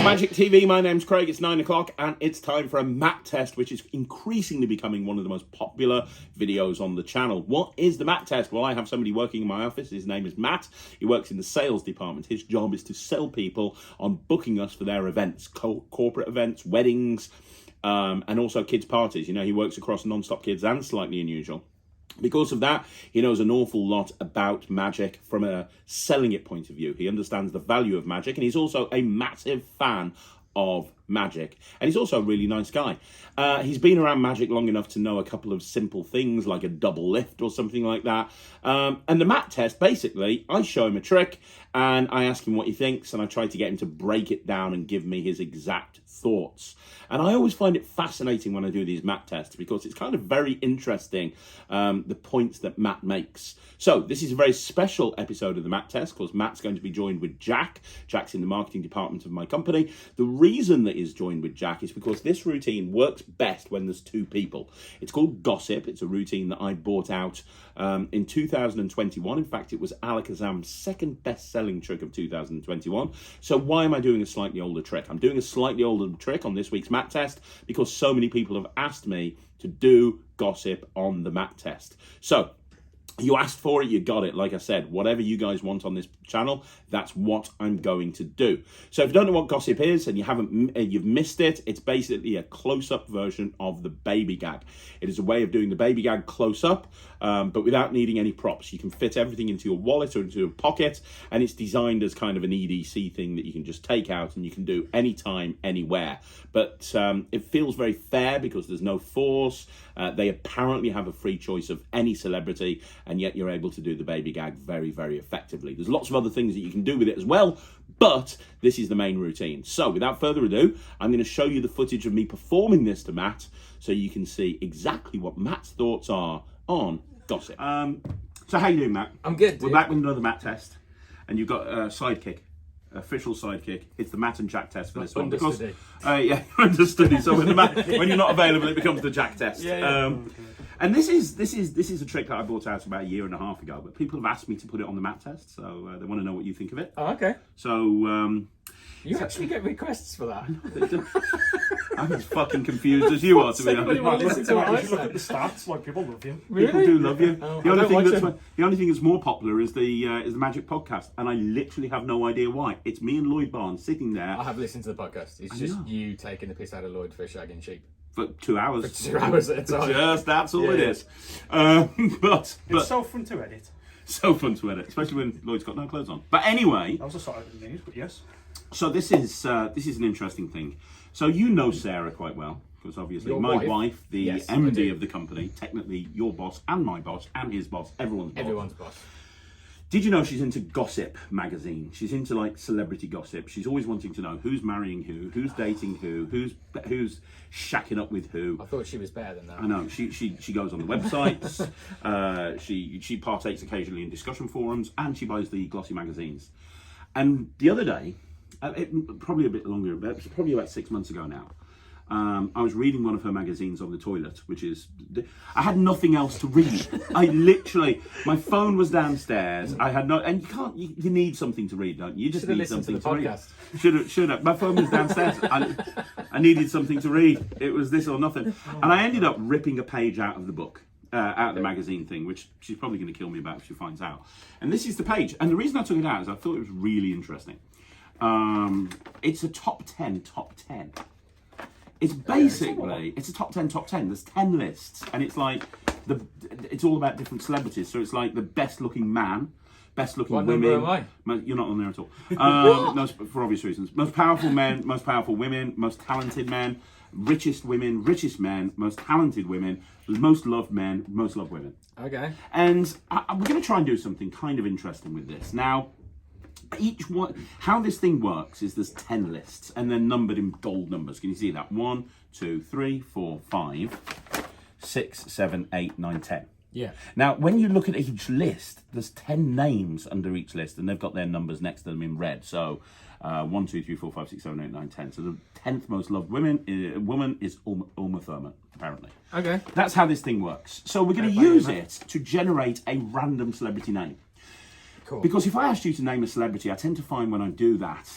Magic TV, my name's Craig, it's 9 o'clock, and it's time for a Matt test, which is increasingly becoming one of the most popular videos on the channel. What is the Matt test? Well, I have somebody working in my office. His name is Matt. He works in the sales department. His job is to sell people on booking us for their events, corporate events, weddings, and also kids' parties. You know, he works across Non-Stop Kids and Slightly Unusual. Because of that, he knows an awful lot about magic from a selling it point of view. He understands the value of magic, and he's also a massive fan of magic. And he's also a really nice guy. He's been around magic long enough to know a couple of simple things, like a double lift or something like that. And the Matt test, basically, I show him a trick, and I ask him what he thinks, and I try to get him to break it down and give me his exact thoughts. And I always find it fascinating when I do these Matt tests, because it's kind of very interesting, the points that Matt makes. So this is a very special episode of the Matt test, because Matt's going to be joined with Jack. Jack's in the marketing department of my company. The reason that he's joined with Jack is because this routine works best when there's two people. It's called Gossip. It's a routine that I bought out in 2021. In fact, it was Alakazam's second best-selling trick of 2021. So why am I doing a slightly older trick? I'm doing a slightly older trick on this week's Matt test because so many people have asked me to do Gossip on the Matt test. So you asked for it, you got it. Like I said, whatever you guys want on this channel, that's what I'm going to do. So if you don't know what Gossip is and you've missed it, it's basically a close-up version of the Baby Gag. It is a way of doing the Baby Gag close-up, but without needing any props. You can fit everything into your wallet or into a pocket, and it's designed as kind of an EDC thing that you can just take out and you can do anytime, anywhere. But it feels very fair because there's no force. They apparently have a free choice of any celebrity, and yet you're able to do the Baby Gag very, very effectively. There's lots of other things that you can do with it as well, but this is the main routine. So without further ado, I'm going to show you the footage of me performing this to Matt so you can see exactly what Matt's thoughts are on Gossip. So how you doing, Matt? I'm good, dude. We're back with another Matt test, and you've got a sidekick. Official sidekick. It's the Matt and Jack test for this one. Understudy. Yeah, understudy. So when you're not available, it becomes the Jack test. Yeah. And this is a trick that I brought out about a year and a half ago, but people have asked me to put it on the Matt test, so they want to know what you think of it. Oh, okay. So You actually get requests for that. I'm as fucking confused as you are, to be Anybody want to honest. listen to what I Look at said? the stats, like people love you. Really? People do love you. Oh, the I only thing that's more popular is the Magic podcast, and I literally have no idea why. It's me and Lloyd Barnes sitting there I have listened to the podcast. It's just you taking the piss out of Lloyd for shagging sheep. for 2 hours. For 2 hours at a time. Just that's all it Yeah. is. But It's so fun to edit. so fun to edit, especially when Lloyd's got no clothes on. But anyway, That was a side of the news, but yes. so this is an interesting thing. So you know Sarah quite well, because obviously Your my wife? wife, the Yes, I MD do. of the company, technically your boss and my boss and his boss, everyone's boss. Everyone's boss. Did you know she's into Gossip magazine? She's into like celebrity gossip. She's always wanting to know who's marrying who's dating who's shacking up with who. I thought she was better than that. I know she goes on the websites. She partakes occasionally in discussion forums, and she buys the glossy magazines. And the other day, probably a bit longer, but it's probably about 6 months ago now. I was reading one of her magazines on the toilet, I had nothing else to read. I literally, my phone was downstairs. I had no, and you need something to read, don't you? You just Should have need listened to something the to read. podcast. Should have. My phone was downstairs. I needed something to read. It was this or nothing. And I ended up ripping a page out of the book. Out of the magazine thing, which she's probably going to kill me about if she finds out. And this is the page. And the reason I took it out is I thought it was really interesting. It's a top 10. It's basically, it's a top 10. There's 10 lists, and it's like it's all about different celebrities. So it's like the best looking man, best looking women. What number am I? You're not on there at all. No, for obvious reasons. Most powerful men, most powerful women, most talented men, richest women, richest men, most talented women, most loved men, most loved women. Okay. And we're going to try and do something kind of interesting with this. Now, each one, how this thing works is there's 10 lists, and they're numbered in gold numbers. Can you see that? 1, 2, 3, 4, 5, 6, 7, 8, 9, 10. Yeah. Now, when you look at each list, there's 10 names under each list, and they've got their numbers next to them in red. So 1, 2, 3, 4, 5, 6, 7, 8, 9, 10. So the 10th most loved woman is Uma Thurman, apparently. Okay. That's how this thing works. So we're going to use it to generate a random celebrity name. Cool. Because if I asked you to name a celebrity, I tend to find when I do that,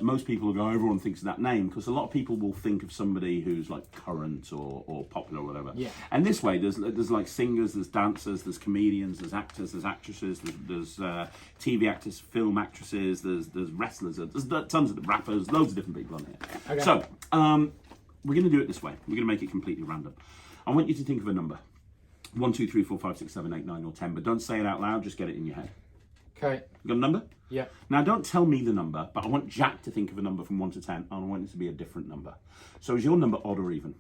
most people will go, everyone thinks of that name, because a lot of people will think of somebody who's like current or popular or whatever. Yeah. And this way, there's like singers, there's dancers, there's comedians, there's actors, there's actresses, there's TV actors, film actresses, there's wrestlers, there's tons of rappers, loads of different people on here. Okay. So, we're going to do it this way. We're going to make it completely random. I want you to think of a number. 1, 2, 3, 4, 5, 6, 7, 8, 9, or 10, but don't say it out loud, just get it in your head. Okay. You got a number? Yeah. Now, don't tell me the number, but I want Jack to think of a number from 1 to 10, and I want it to be a different number. So is your number odd or even?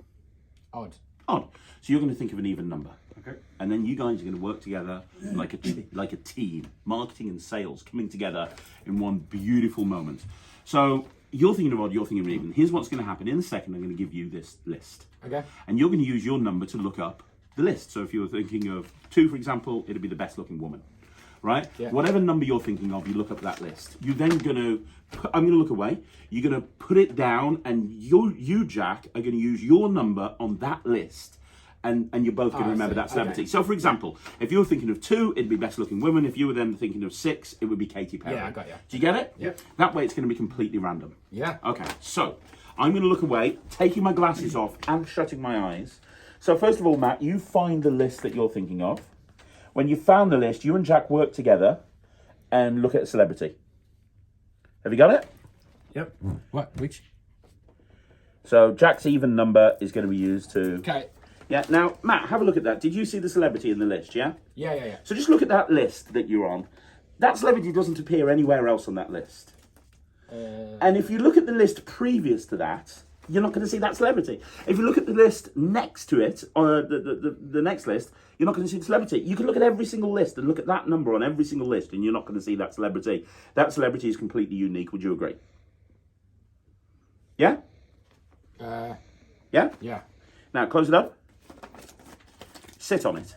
Odd. Odd. So you're going to think of an even number. Okay. And then you guys are going to work together like a team, marketing and sales coming together in one beautiful moment. So you're thinking of odd, you're thinking of even. Here's what's going to happen. In a second, I'm going to give you this list. Okay. And you're going to use your number to look up the list. So if you're thinking of 2, for example, it'll be the best looking woman. Right? Yeah. Whatever number you're thinking of, you look up that list. You then I'm going to look away. You're going to put it down, and you, Jack, are going to use your number on that list. And you're both going to remember that celebrity. Okay. So, for example, if you were thinking of 2, it'd be best looking woman. If you were then thinking of 6, it would be Katy Perry. Yeah, I got you. Do you get it? Yeah. That way it's going to be completely random. Yeah. Okay, so I'm going to look away, taking my glasses off and shutting my eyes. So first of all, Matt, you find the list that you're thinking of. When you found the list, you and Jack work together and look at a celebrity. Have you got it? Yep. What? Which? So Jack's even number is going to be used to... Okay. Yeah, now, Matt, have a look at that. Did you see the celebrity in the list, yeah? Yeah. So just look at that list that you're on. That celebrity doesn't appear anywhere else on that list. And if you look at the list previous to that, you're not going to see that celebrity. If you look at the list next to it, or the next list, you're not going to see the celebrity. You can look at every single list and look at that number on every single list, and you're not going to see that celebrity. That celebrity is completely unique. Would you agree? Yeah? Yeah? Yeah. Now, close it up. Sit on it.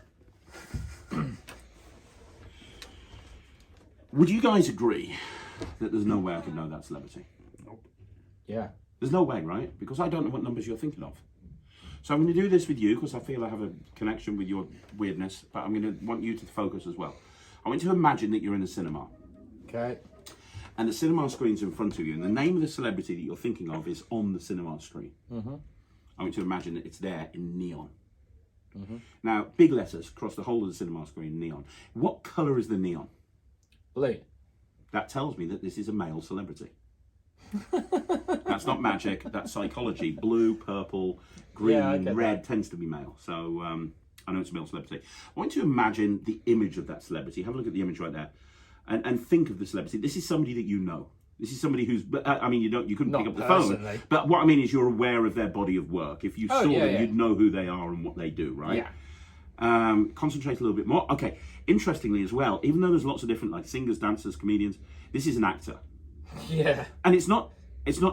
Would you guys agree that there's no way I could know that celebrity? Nope. Yeah. There's no way, right? Because I don't know what numbers you're thinking of. So I'm going to do this with you because I feel I have a connection with your weirdness, but I'm going to want you to focus as well. I want you to imagine that you're in a cinema. Okay. And the cinema screen's in front of you, and the name of the celebrity that you're thinking of is on the cinema screen. Mm-hmm. I want you to imagine that it's there in neon. Mm-hmm. Now, big letters across the whole of the cinema screen, neon. What colour is the neon? Blue. That tells me that this is a male celebrity. That's not magic, that's psychology. Blue, purple, green, red tends to be male. So I know it's a male celebrity. I want you to imagine the image of that celebrity. Have a look at the image right there. And think of the celebrity. This is somebody that you know. This is somebody who's, I mean, you couldn't pick up the phone. But what I mean is you're aware of their body of work. If you saw them, you'd know who they are and what they do, right? Yeah. Concentrate a little bit more. Okay, interestingly as well, even though there's lots of different like singers, dancers, comedians, this is an actor. Yeah. And it's not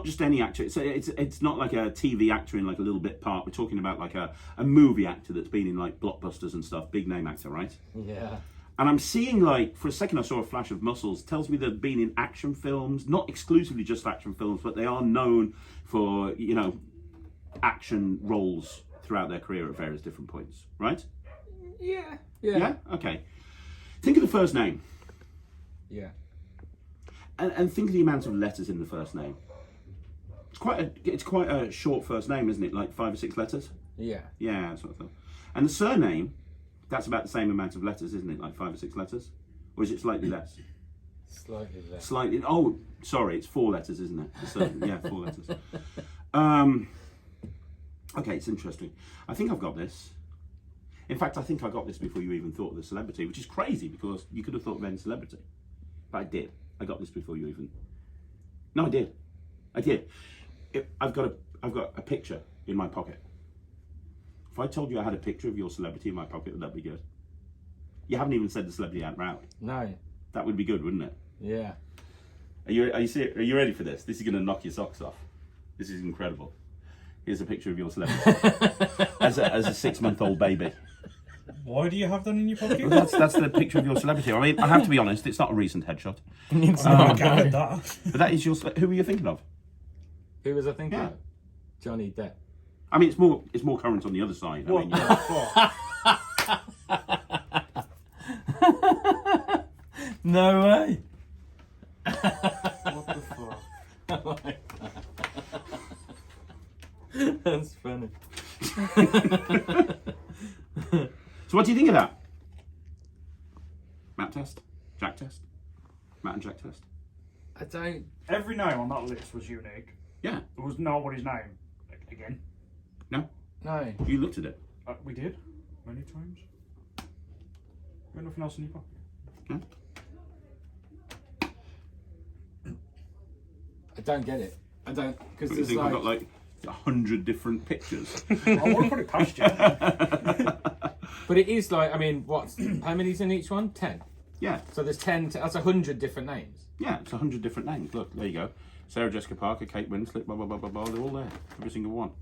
just any actor. It's not like a TV actor in like a little bit part. We're talking about like a movie actor that's been in like blockbusters and stuff. Big name actor, right? Yeah. And I'm seeing like, for a second I saw a flash of muscles. Tells me they've been in action films, not exclusively just action films, but they are known for, you know, action roles throughout their career at various different points, right? Yeah. Yeah? Okay. Think of the first name. Yeah. And think of the amount of letters in the first name. It's quite a short first name, isn't it? Like 5 or 6 letters? Yeah. Yeah, that's what I thought. And the surname, that's about the same amount of letters, isn't it? Like 5 or 6 letters? Or is it slightly less? Slightly less. Slightly. Oh, sorry, it's 4 letters, isn't it? So, yeah, 4 letters. Okay, it's interesting. I think I've got this. In fact, I think I got this before you even thought of the celebrity, which is crazy because you could have thought of any celebrity. But I did. I got this before you even... No, I did. I've got a picture in my pocket. If I told you I had a picture of your celebrity in my pocket, would that be good? You haven't even said the celebrity out loud. No. That would be good, wouldn't it? Yeah. Are you ready for this? This is going to knock your socks off. This is incredible. Here's a picture of your celebrity as a 6-month-old baby. Why do you have that in your pocket? Well, that's the picture of your celebrity. I mean, I have to be honest, it's not a recent headshot. It's not gathered that. But that is your... Who were you thinking of? Who was I thinking Yeah. of? Johnny Depp. I mean, it's more current on the other side. I mean, No way. What the fuck? I like that. That's funny. So what do you think of that? Matt test? Jack test? Matt and Jack test? I don't. Every name on that list was unique. Yeah. There was nobody's name. Again. No? No. You looked at it? We did. Many times. You got nothing else in your pocket? No? I don't get it. I don't. Because You there's think like. I've got like 100 different pictures? I want to put it past you. But it is like, I mean, what's. How many's in each one? 10. Yeah. So there's 10. That's 100 different names. Yeah, it's 100 different names. Look, there you go. Sarah Jessica Parker, Kate Winslet, blah, blah, blah, blah, blah. They're all there. Every single one.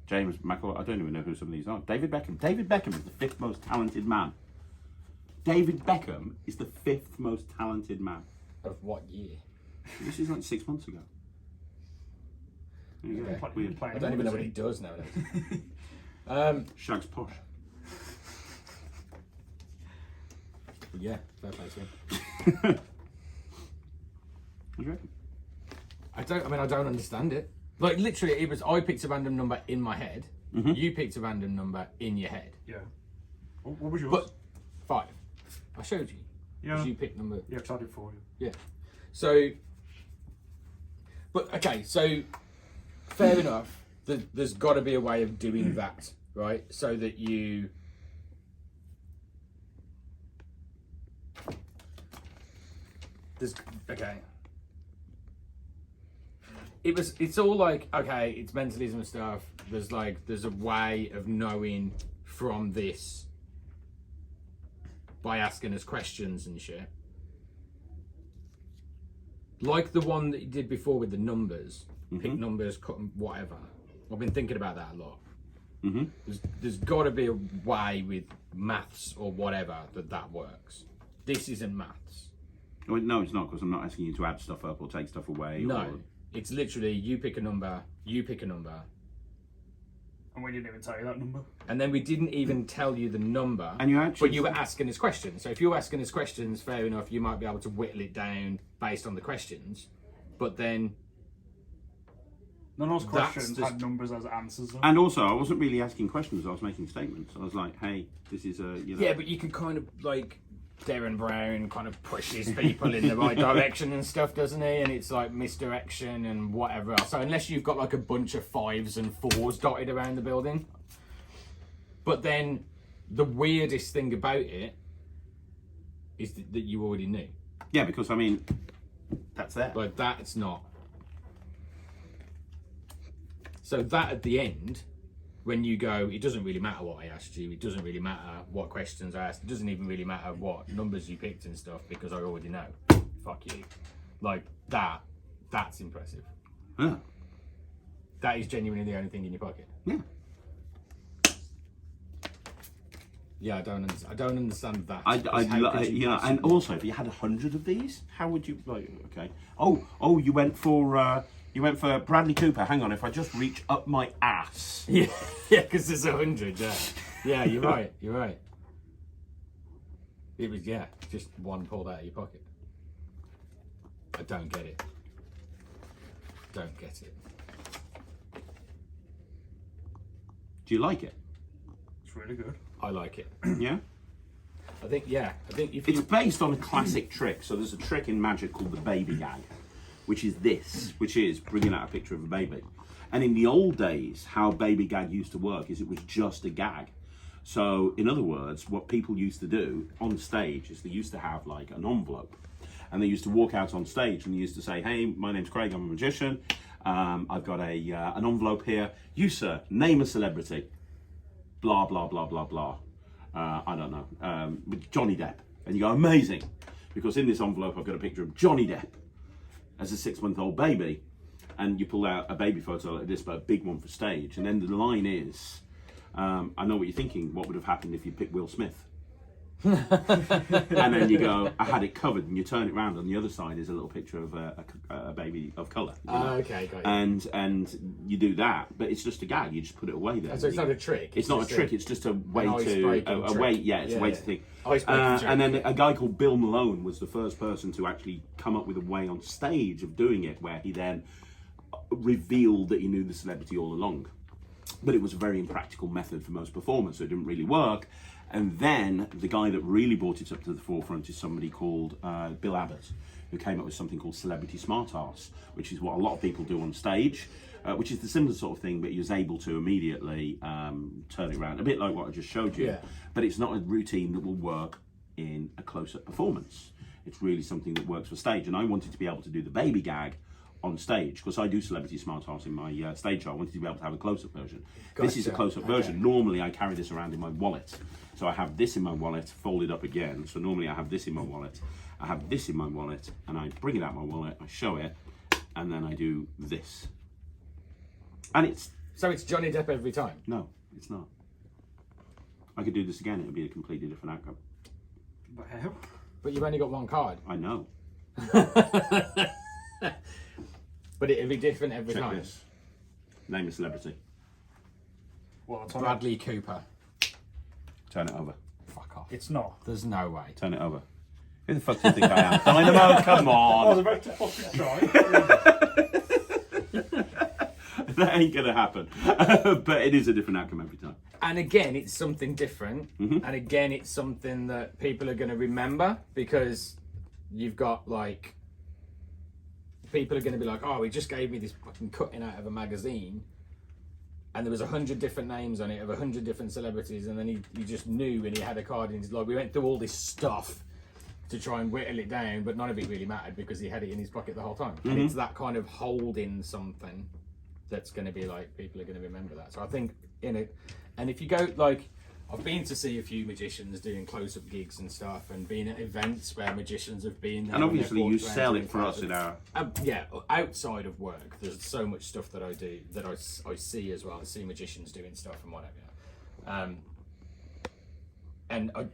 James McAvoy. I don't even know who some of these are. David Beckham. David Beckham is the 5th most talented man. David Beckham is the 5th most talented man. Of what year? This is like 6 months ago. There you go. Okay. Weird. I don't even know what he does nowadays. Shag's posh. Yeah, fair play to him. What do you reckon? I don't understand it. Like, literally, it was, I picked a random number in my head. Mm-hmm. You picked a random number in your head. Yeah. What was yours? But 5. I showed you. Yeah. 'Cause you picked number. Yeah, because I did for you. Yeah. So, but okay, so fair enough. There's got to be a way of doing that, right? So that you. There's okay. It's all like, okay, it's mentalism and stuff. There's a way of knowing from this by asking us questions and shit. Like the one that you did before with the numbers, pick numbers, cut them, whatever. I've been thinking about that a lot. Mm-hmm. There's got to be a way with maths or whatever that works. This isn't maths. Well, no, it's not, because I'm not asking you to add stuff up or take stuff away. No, Or... it's literally you pick a number, you pick a number. And we didn't even tell you that number. And then we didn't even tell you the number. And you actually... But you were asking us questions. So if you're asking us questions, fair enough, you might be able to whittle it down based on the questions. But then... None of those questions just- had numbers as answers. Though. And also, I wasn't really asking questions, I was making statements. I was like, hey, this is a, you know... Yeah, but you can kind of, like, Darren Brown kind of pushes people in the right direction and stuff, doesn't he? And it's like misdirection and whatever else. So unless you've got like a bunch of 5s and 4s dotted around the building. But then the weirdest thing about it is that you already knew. Yeah, because, I mean, that's there. Like, that's not. So that at the end, when you go, it doesn't really matter what I asked you, it doesn't really matter what questions I asked, it doesn't even really matter what numbers you picked and stuff, because I already know. Fuck you. Like, that's impressive. Yeah. That is genuinely the only thing in your pocket. Yeah. Yeah, I don't understand that. Yeah, and also, if you had 100 of these, how would you, like, okay. Oh, you went for Bradley Cooper. Hang on, if I just reach up my ass. Yeah, because there's 100, yeah. Yeah, you're right. It was, just one pulled out of your pocket. I don't get it. Don't get it. Do you like it? It's really good. I like it. Yeah? I think if It's based on a classic trick. So there's a trick in magic called the Baby Gag, which is bringing out a picture of a baby. And in the old days, how Baby Gag used to work is it was just a gag. So in other words, what people used to do on stage is they used to have like an envelope, and they used to walk out on stage and they used to say, hey, my name's Craig, I'm a magician. I've got an envelope here. You, sir, name a celebrity. Blah, blah, blah, blah, blah. I don't know. Johnny Depp. And you go, amazing. Because in this envelope, I've got a picture of Johnny Depp as a 6-month-old baby. And you pull out a baby photo like this, but a big one for stage. And then the line is, I know what you're thinking. What would have happened if you picked Will Smith? And then you go, I had it covered, and you turn it around, and the other side is a little picture of a baby of colour. Okay, got you. And you do that, but it's just a gag. You just put it away there. So it's not a trick. It's not a trick. It's just a way to it's a way to think. And then a guy called Bill Malone was the first person to actually come up with a way on stage of doing it, where he then revealed that he knew the celebrity all along. But it was a very impractical method for most performers, so it didn't really work. And then the guy that really brought it up to the forefront is somebody called Bill Abbott, who came up with something called Celebrity Smart Arse, which is what a lot of people do on stage, which is the similar sort of thing, but he was able to immediately turn it around, a bit like what I just showed you. Yeah. But it's not a routine that will work in a close-up performance. It's really something that works for stage. And I wanted to be able to do the baby gag on stage, because I do Celebrity Smart Arse in my stage show. I wanted to be able to have a close-up version. This is a close-up version. Normally I carry this around in my wallet. So I have this in my wallet, folded up again. So normally I have this in my wallet. I have this in my wallet, and I bring it out of my wallet, I show it, and then I do this. And it's... So it's Johnny Depp every time? No, it's not. I could do this again, it would be a completely different outcome. But how? But you've only got one card. I know. But it'll be different every Check time. this. Name a celebrity. Well, it's on Bradley Cooper. Turn it over. Fuck off. It's not. There's no way. Turn it over. Who the fuck do you think I am? Dynamo, come I was on. about to fucking try. That ain't gonna happen. But it is a different outcome every time. And again, it's something different. Mm-hmm. And again, it's something that people are going to remember, because you've got like, people are going to be like, oh, he just gave me this fucking cutting out of a magazine, and there was 100 different names on it of 100 different celebrities, and then he just knew, and he had a card in his like, we went through all this stuff to try and whittle it down, but none of it really mattered because he had it in his pocket the whole time. And it's that kind of holding something that's going to be like, people are going to remember that. So I think in it, and if you go like, I've been to see a few magicians doing close-up gigs and stuff, and been at events where magicians have been there. And obviously you they've walked sell around it for us in our... yeah, outside of work, there's so much stuff that I do that I see as well. I see magicians doing stuff and whatever.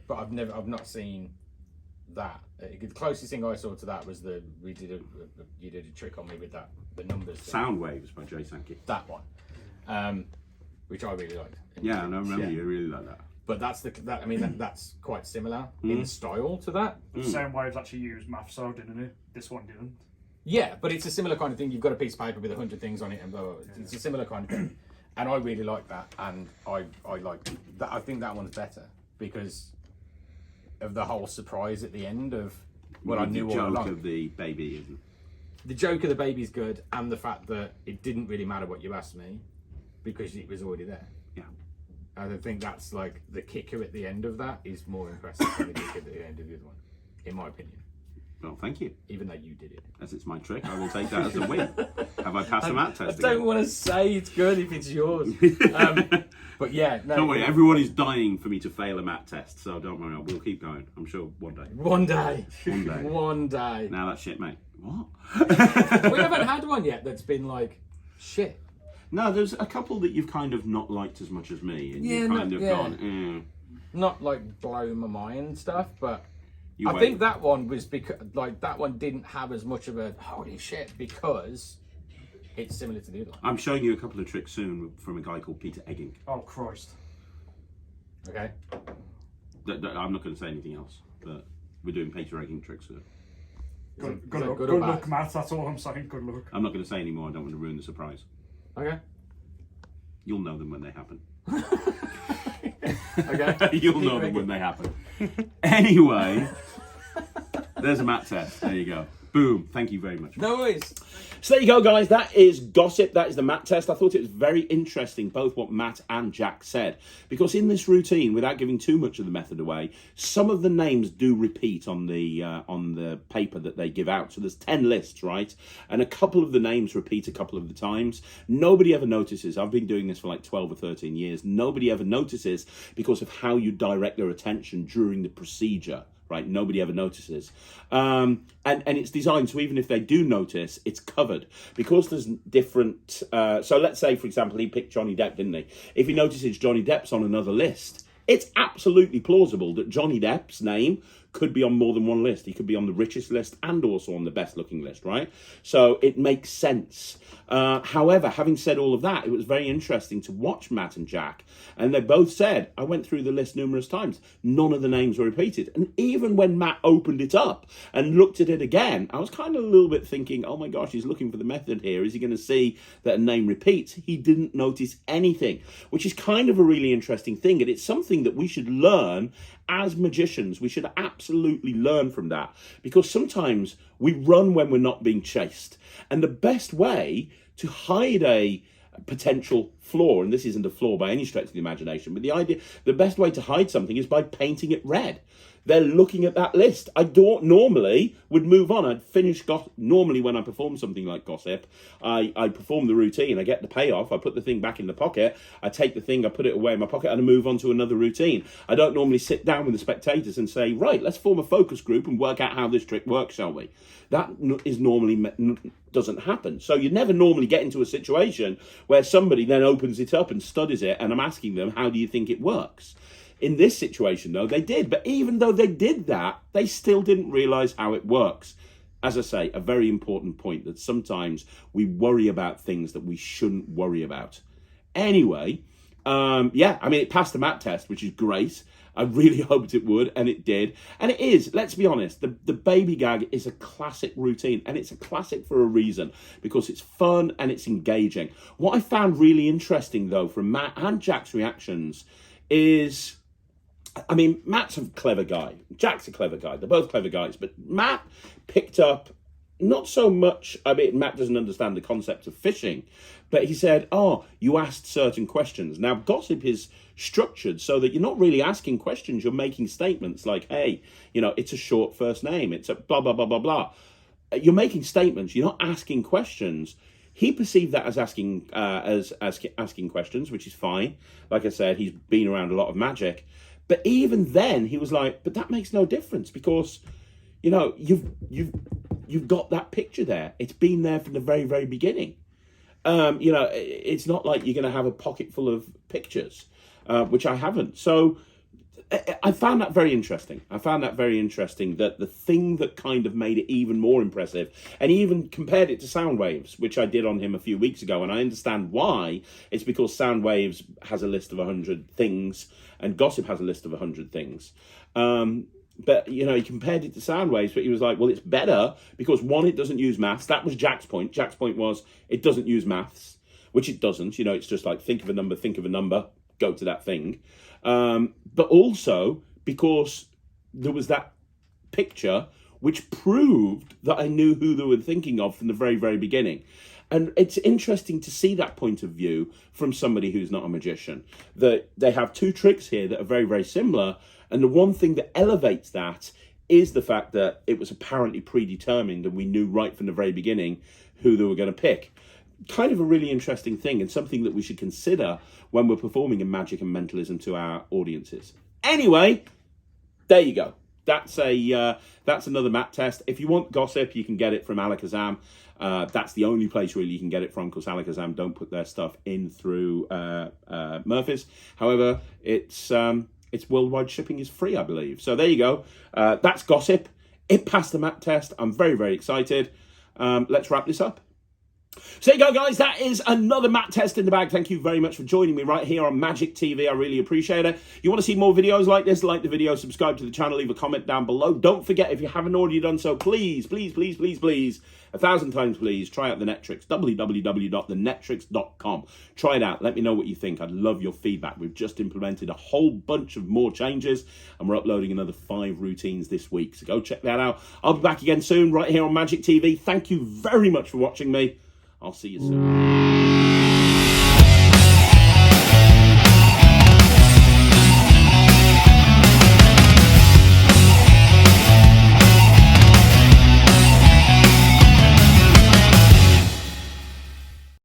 But I've not seen that. The closest thing I saw to that was you did a trick on me with that, the numbers thing. Sound Waves by Jay Sankey. That one, which I really liked. Yeah, and I remember you really like that. But that's that's quite similar in style to that. The Sound Waves actually used maths, didn't it? This one didn't. Yeah, but it's a similar kind of thing. You've got a piece of paper with 100 things on it, and blah, blah, blah. It's a similar kind of thing. And I really like that, and I like that. I think that one's better because of the whole surprise at the end of what I knew all along. The joke of the baby isn't. The joke of the baby's good, and the fact that it didn't really matter what you asked me because it was already there. Yeah. I think that's like the kicker at the end of that is more impressive than the kicker at the end of the other one, in my opinion. Well, thank you. Even though you did it. As it's my trick, I will take that as a win. Have I passed the mat test I don't again? want to say it's good if it's yours. But yeah, no. Don't worry, everyone is dying for me to fail a mat test, so don't worry, we'll keep going. I'm sure one day. One day. One day. One day. Now that shit, mate. What? We haven't had one yet that's been like, shit. No, there's a couple that you've kind of not liked as much as me, and you've kind of gone, Not like blow my mind stuff, but You I wait. think that one was because like that one didn't have as much of a holy shit because it's similar to the other one. I'm showing you a couple of tricks soon from a guy called Peter Egging. Oh, Christ. Okay. I'm not going to say anything else, but we're doing Peter Egging tricks soon. Good or luck, bad? Matt. That's all I'm saying. Good luck. I'm not going to say any more, I don't want to ruin the surprise. Okay. You'll know them when they happen. Okay. You'll know them when they happen. Anyway, there's a mat test. There you go. Boom. Thank you very much. No worries. So there you go, guys. That is gossip. That is the mat test. I thought it was very interesting, both what Matt and Jack said, because in this routine, without giving too much of the method away, some of the names do repeat on the paper that they give out. So there's 10 lists, right? And a couple of the names repeat a couple of the times. Nobody ever notices. I've been doing this for like 12 or 13 years. Nobody ever notices because of how you direct their attention during the procedure. Right, nobody ever notices, and it's designed so even if they do notice, it's covered because there's different. So let's say, for example, he picked Johnny Depp, didn't he? If he notices Johnny Depp's on another list, It's absolutely plausible that Johnny Depp's name could be on more than one list. He could be on the richest list and also on the best looking list, right? So it makes sense. However, having said all of that, it was very interesting to watch Matt and Jack. And they both said, I went through the list numerous times, none of the names were repeated. And even when Matt opened it up and looked at it again, I was kind of a little bit thinking, oh my gosh, he's looking for the method here. Is he going to see that a name repeats? He didn't notice anything, which is kind of a really interesting thing. And it's something that we should learn as magicians. We should absolutely learn from that, because sometimes we run when we're not being chased. And the best way to hide a potential flaw, and this isn't a flaw by any stretch of the imagination, but the best way to hide something is by painting it red. They're looking at that list. I don't normally would move on. I'd finish normally when I perform something like Gossip. I perform the routine. I get the payoff. I put the thing back in the pocket. I take the thing. I put it away in my pocket, and I move on to another routine. I don't normally sit down with the spectators and say, right, let's form a focus group and work out how this trick works, shall we? That is normally doesn't happen. So you never normally get into a situation where somebody then opens it up and studies it, and I'm asking them, how do you think it works? In this situation, though, they did. But even though they did that, they still didn't realise how it works. As I say, a very important point, that sometimes we worry about things that we shouldn't worry about. Anyway, yeah, I mean, it passed the Matt test, which is great. I really hoped it would, and it did. And it is, let's be honest, the Baby Gag is a classic routine, and it's a classic for a reason, because it's fun and it's engaging. What I found really interesting, though, from Matt and Jack's reactions is, I mean, Matt's a clever guy. Jack's a clever guy. They're both clever guys. But Matt picked up not so much, I mean, Matt doesn't understand the concept of fishing, but he said, oh, you asked certain questions. Now, Gossip is structured so that you're not really asking questions. You're making statements like, hey, you know, it's a short first name. It's a blah, blah, blah, blah, blah. You're making statements. You're not asking questions. He perceived that as asking asking questions, which is fine. Like I said, he's been around a lot of magic. But even then, he was like, but that makes no difference, because, you know, you've got that picture there. It's been there from the very, very beginning. You know, it's not like you're going to have a pocket full of pictures, which I haven't. So I found that very interesting. I found that very interesting, that the thing that kind of made it even more impressive, and he even compared it to Soundwaves, which I did on him a few weeks ago, and I understand why. It's because Soundwaves has a list of 100 things, and Gossip has a list of 100 things. But, you know, he compared it to Soundwaves, but he was like, well, it's better because, one, it doesn't use maths. That was Jack's point. Jack's point was it doesn't use maths, which it doesn't. You know, it's just like, think of a number, go to that thing. But also because there was that picture which proved that I knew who they were thinking of from the very, very beginning. And it's interesting to see that point of view from somebody who's not a magician. That they have two tricks here that are very, very similar. And the one thing that elevates that is the fact that it was apparently predetermined, and we knew right from the very beginning who they were going to pick. Kind of a really interesting thing, and something that we should consider when we're performing in magic and mentalism to our audiences. Anyway, there you go. That's another Matt test. If you want Gossip, you can get it from Alakazam. That's the only place really you can get it from, because Alakazam don't put their stuff in through Murphy's. However, it's worldwide shipping is free, I believe. So there you go. That's Gossip. It passed the Matt test. I'm very, very excited. Let's wrap this up. So there you go, guys. That is another Matt test in the bag. Thank you very much for joining me right here on Magic TV. I really appreciate it. You want to see more videos like this, like the video, subscribe to the channel, leave a comment down below. Don't forget, if you haven't already done so, please, please, please, please, please, 1,000 times please, try out the NETRIX, www.thenetrix.com. Try it out. Let me know what you think. I'd love your feedback. We've just implemented a whole bunch of more changes, and we're uploading another 5 routines this week. So go check that out. I'll be back again soon right here on Magic TV. Thank you very much for watching me. I'll see you soon.